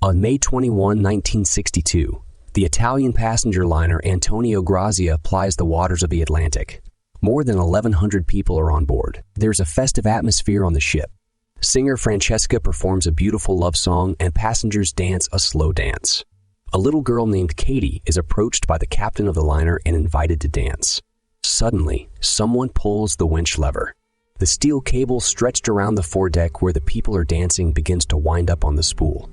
On May 21, 1962, the Italian passenger liner Antonio Grazia plies the waters of the Atlantic. More than 1,100 people are on board. There's a festive atmosphere on the ship. Singer Francesca performs a beautiful love song and passengers dance a slow dance. A little girl named Katie is approached by the captain of the liner and invited to dance. Suddenly, someone pulls the winch lever. The steel cable stretched around the foredeck where the people are dancing begins to wind up on the spool.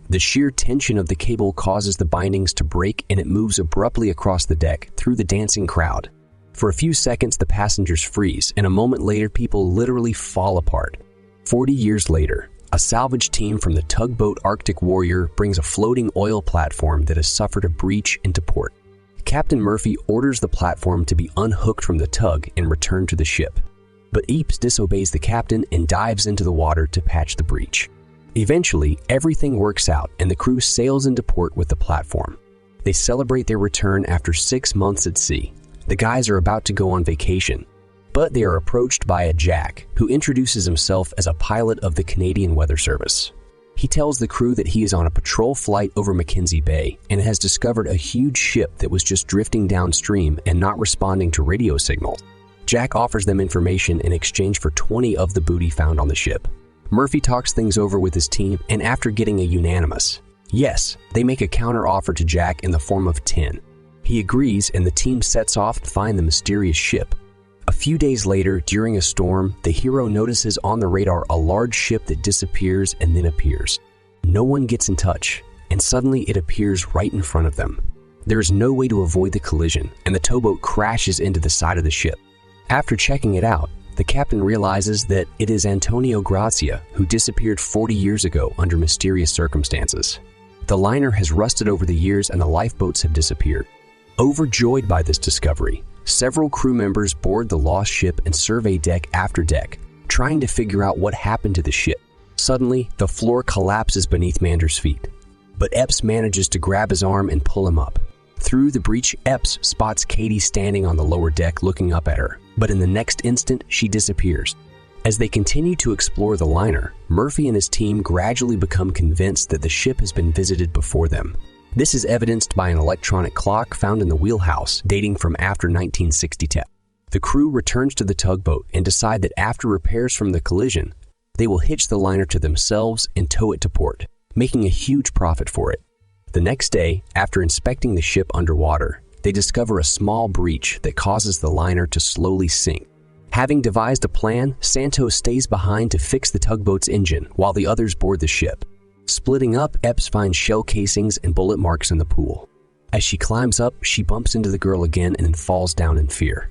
The sheer tension of the cable causes the bindings to break and it moves abruptly across the deck through the dancing crowd. For a few seconds, the passengers freeze, and a moment later, people literally fall apart. 40 years later, a salvage team from the tugboat Arctic Warrior brings a floating oil platform that has suffered a breach into port. Captain Murphy orders the platform to be unhooked from the tug and returned to the ship. But Eeps disobeys the captain and dives into the water to patch the breach. Eventually, everything works out and the crew sails into port with the platform. They celebrate their return after 6 months at sea. The guys are about to go on vacation, but they are approached by a Jack, who introduces himself as a pilot of the Canadian Weather Service. He tells the crew that he is on a patrol flight over Mackenzie Bay and has discovered a huge ship that was just drifting downstream and not responding to radio signals. Jack offers them information in exchange for 20 of the booty found on the ship. Murphy talks things over with his team, and after getting a unanimous yes, they make a counter-offer to Jack in the form of 10. He agrees, and the team sets off to find the mysterious ship. A few days later, during a storm, the hero notices on the radar a large ship that disappears and then appears. No one gets in touch, and suddenly it appears right in front of them. There is no way to avoid the collision, and the towboat crashes into the side of the ship. After checking it out, the captain realizes that it is Antonio Grazia, who disappeared 40 years ago under mysterious circumstances. The liner has rusted over the years and the lifeboats have disappeared. Overjoyed by this discovery, several crew members board the lost ship and survey deck after deck, trying to figure out what happened to the ship. Suddenly, the floor collapses beneath Mander's feet, but Epps manages to grab his arm and pull him up. Through the breach, Epps spots Katie standing on the lower deck looking up at her, but in the next instant, she disappears. As they continue to explore the liner, Murphy and his team gradually become convinced that the ship has been visited before them. This is evidenced by an electronic clock found in the wheelhouse dating from after 1962. The crew returns to the tugboat and decide that after repairs from the collision, they will hitch the liner to themselves and tow it to port, making a huge profit for it. The next day, after inspecting the ship underwater, they discover a small breach that causes the liner to slowly sink. Having devised a plan, Santos stays behind to fix the tugboat's engine while the others board the ship. Splitting up, Epps finds shell casings and bullet marks in the pool. As she climbs up, she bumps into the girl again and then falls down in fear.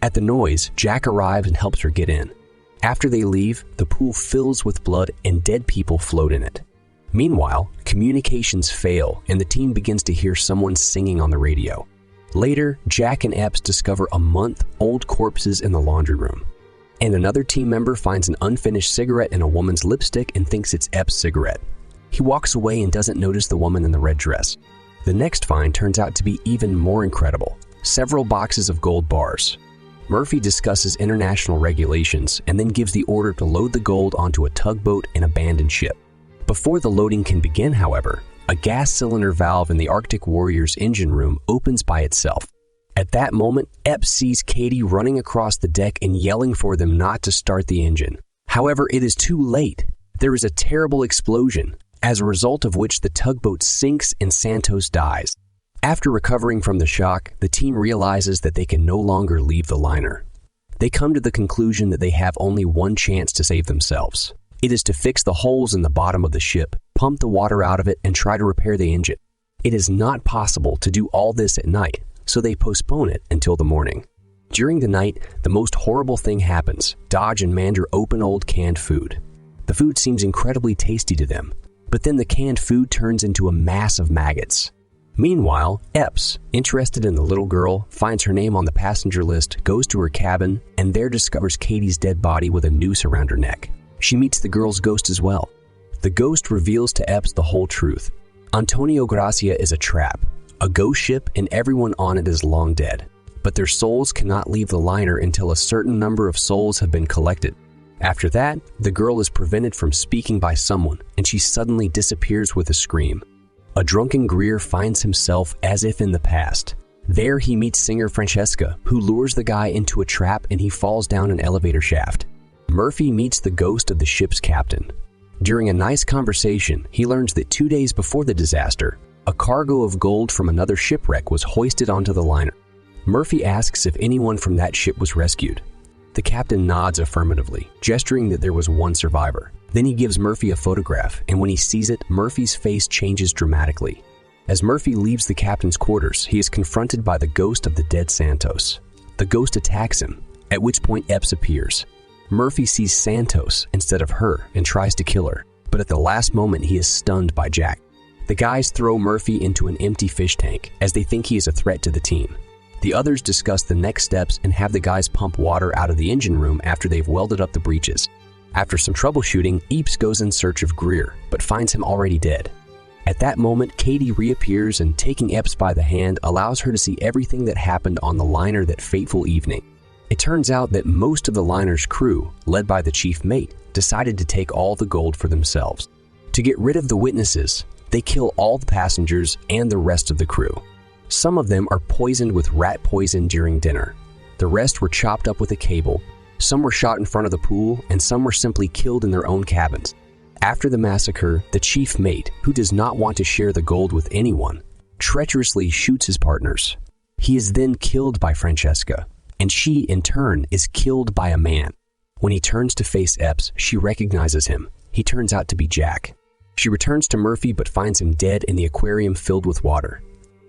At the noise, Jack arrives and helps her get in. After they leave, the pool fills with blood and dead people float in it. Meanwhile, communications fail and the team begins to hear someone singing on the radio. Later, Jack and Epps discover a month-old corpses in the laundry room. And another team member finds an unfinished cigarette in a woman's lipstick and thinks it's Epps' cigarette. He walks away and doesn't notice the woman in the red dress. The next find turns out to be even more incredible: several boxes of gold bars. Murphy discusses international regulations and then gives the order to load the gold onto a tugboat and abandon ship. Before the loading can begin, however, a gas cylinder valve in the Arctic Warrior's engine room opens by itself. At that moment, Epps sees Katie running across the deck and yelling for them not to start the engine. However, it is too late. There is a terrible explosion, as a result of which the tugboat sinks and Santos dies. After recovering from the shock, the team realizes that they can no longer leave the liner. They come to the conclusion that they have only one chance to save themselves. It is to fix the holes in the bottom of the ship, pump the water out of it, and try to repair the engine. It is not possible to do all this at night, so they postpone it until the morning. During the night, the most horrible thing happens. Dodge and Mander open old canned food. The food seems incredibly tasty to them, but then the canned food turns into a mass of maggots. Meanwhile, Epps, interested in the little girl, finds her name on the passenger list, goes to her cabin, and there discovers Katie's dead body with a noose around her neck. She meets the girl's ghost as well. The ghost reveals to Epps the whole truth. Antonio Grazia is a trap, a ghost ship, and everyone on it is long dead. But their souls cannot leave the liner until a certain number of souls have been collected. After that, the girl is prevented from speaking by someone, and she suddenly disappears with a scream. A drunken Greer finds himself as if in the past. There he meets singer Francesca, who lures the guy into a trap and he falls down an elevator shaft. Murphy meets the ghost of the ship's captain. During a nice conversation, he learns that 2 days before the disaster, a cargo of gold from another shipwreck was hoisted onto the liner. Murphy asks if anyone from that ship was rescued. The captain nods affirmatively, gesturing that there was one survivor. Then he gives Murphy a photograph, and when he sees it, Murphy's face changes dramatically. As Murphy leaves the captain's quarters, he is confronted by the ghost of the dead Santos. The ghost attacks him, at which point Epps appears. Murphy sees Santos instead of her and tries to kill her, but at the last moment he is stunned by Jack. The guys throw Murphy into an empty fish tank as they think he is a threat to the team. The others discuss the next steps and have the guys pump water out of the engine room after they've welded up the breaches. After some troubleshooting, Epps goes in search of Greer, but finds him already dead. At that moment, Katie reappears and, taking Epps by the hand, allows her to see everything that happened on the liner that fateful evening. It turns out that most of the liner's crew, led by the chief mate, decided to take all the gold for themselves. To get rid of the witnesses, they kill all the passengers and the rest of the crew. Some of them are poisoned with rat poison during dinner. The rest were chopped up with a cable, some were shot in front of the pool, and some were simply killed in their own cabins. After the massacre, the chief mate, who does not want to share the gold with anyone, treacherously shoots his partners. He is then killed by Francesca, and she, in turn, is killed by a man. When he turns to face Epps, she recognizes him. He turns out to be Jack. She returns to Murphy but finds him dead in the aquarium filled with water.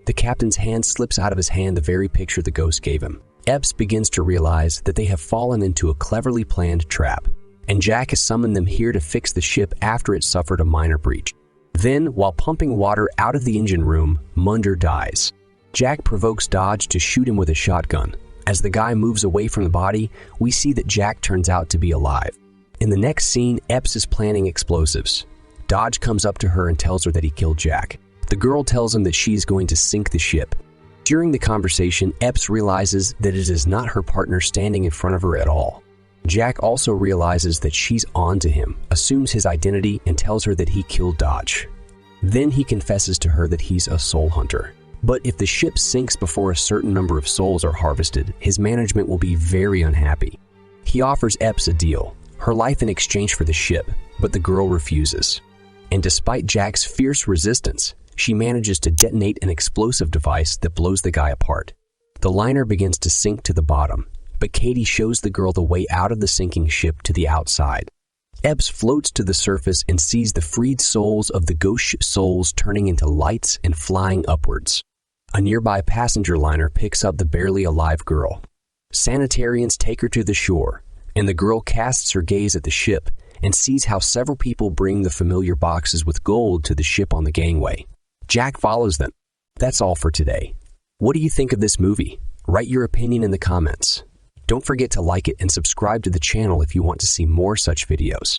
The captain's hand slips out of his hand the very picture the ghost gave him. Epps begins to realize that they have fallen into a cleverly planned trap, and Jack has summoned them here to fix the ship after it suffered a minor breach. Then, while pumping water out of the engine room, Munder dies. Jack provokes Dodge to shoot him with a shotgun. As the guy moves away from the body, we see that Jack turns out to be alive. In the next scene, Epps is planning explosives. Dodge comes up to her and tells her that he killed Jack. The girl tells him that she is going to sink the ship. During the conversation, Epps realizes that it is not her partner standing in front of her at all. Jack also realizes that she's on to him, assumes his identity, and tells her that he killed Dodge. Then he confesses to her that he's a soul hunter. But if the ship sinks before a certain number of souls are harvested, his management will be very unhappy. He offers Epps a deal, her life in exchange for the ship, but the girl refuses. And despite Jack's fierce resistance, she manages to detonate an explosive device that blows the guy apart. The liner begins to sink to the bottom, but Katie shows the girl the way out of the sinking ship to the outside. Epps floats to the surface and sees the freed souls of the ghost souls turning into lights and flying upwards. A nearby passenger liner picks up the barely alive girl. Sanitarians take her to the shore, and the girl casts her gaze at the ship and sees how several people bring the familiar boxes with gold to the ship on the gangway. Jack follows them. That's all for today. What do you think of this movie? Write your opinion in the comments. Don't forget to like it and subscribe to the channel if you want to see more such videos.